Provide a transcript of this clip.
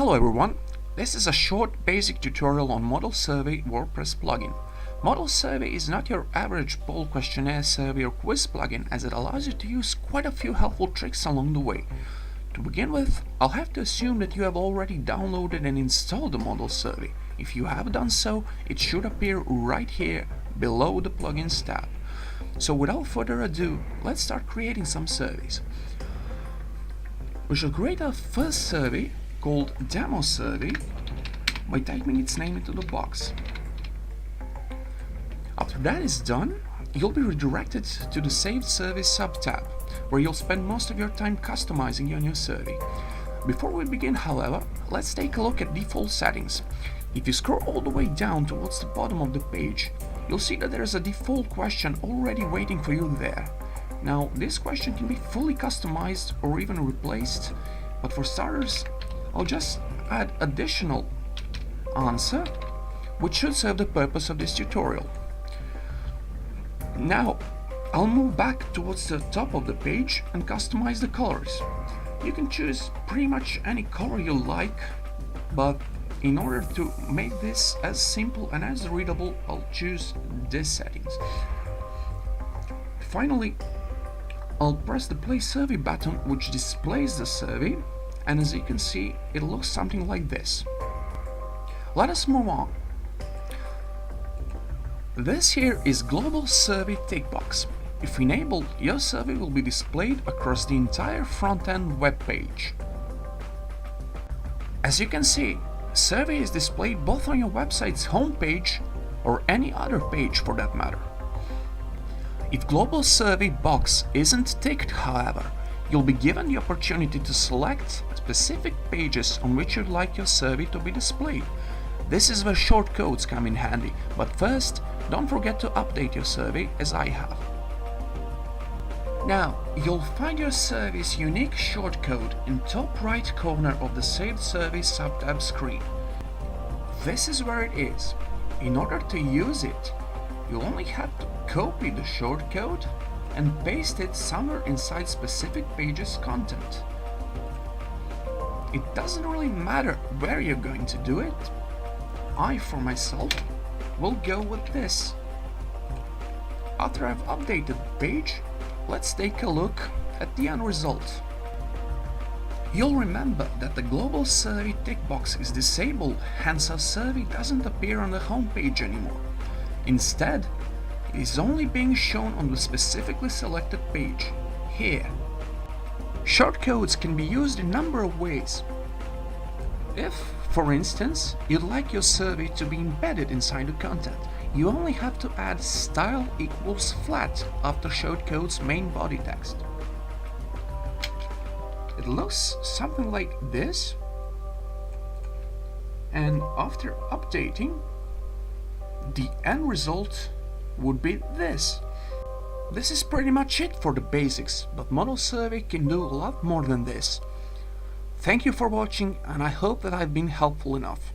Hello everyone, this is a short basic tutorial on Modal Survey WordPress plugin. Modal Survey is not your average poll questionnaire survey or quiz plugin, as it allows you to use quite a few helpful tricks along the way. To begin with, I'll have to assume that you have already downloaded and installed the Modal Survey. If you have done so, it should appear right here below the plugins tab. So without further ado, let's start creating some surveys. We shall create our first survey called Demo Survey by typing its name into the box. After that is done, you'll be redirected to the Saved Survey sub-tab, where you'll spend most of your time customizing your new survey. Before we begin, however, let's take a look at default settings. If you scroll all the way down towards the bottom of the page, you'll see that there is a default question already waiting for you there. Now, this question can be fully customized or even replaced, but for starters, I'll just add additional answer, which should serve the purpose of this tutorial. Now, I'll move back towards the top of the page and customize the colors. You can choose pretty much any color you like, but in order to make this as simple and as readable, I'll choose these settings. Finally, I'll press the Play Survey button, which displays the survey, and as you can see, it looks something like this. Let us move on. This here is Global Survey tick box. If enabled, your survey will be displayed across the entire front-end web page. As you can see, survey is displayed both on your website's homepage or any other page for that matter. If Global Survey box isn't ticked, however, you'll be given the opportunity to select specific pages on which you'd like your survey to be displayed. This is where shortcodes come in handy, but first, don't forget to update your survey as I have. Now, you'll find your survey's unique shortcode in top right corner of the Saved Survey sub-tab screen. This is where it is. In order to use it, you'll only have to copy the shortcode and paste it somewhere inside specific page's content. It doesn't really matter where you're going to do it. I, for myself, will go with this. After I've updated the page, let's take a look at the end result. You'll remember that the Global Survey tick box is disabled, hence our survey doesn't appear on the home page anymore. Instead, it is only being shown on the specifically selected page, here. Shortcodes can be used in a number of ways. If, for instance, you'd like your survey to be embedded inside the content, you only have to add style equals flat after shortcode's main body text. It looks something like this, and after updating, the end result would be this. This is pretty much it for the basics, but Modal Survey can do a lot more than this. Thank you for watching, and I hope that I've been helpful enough.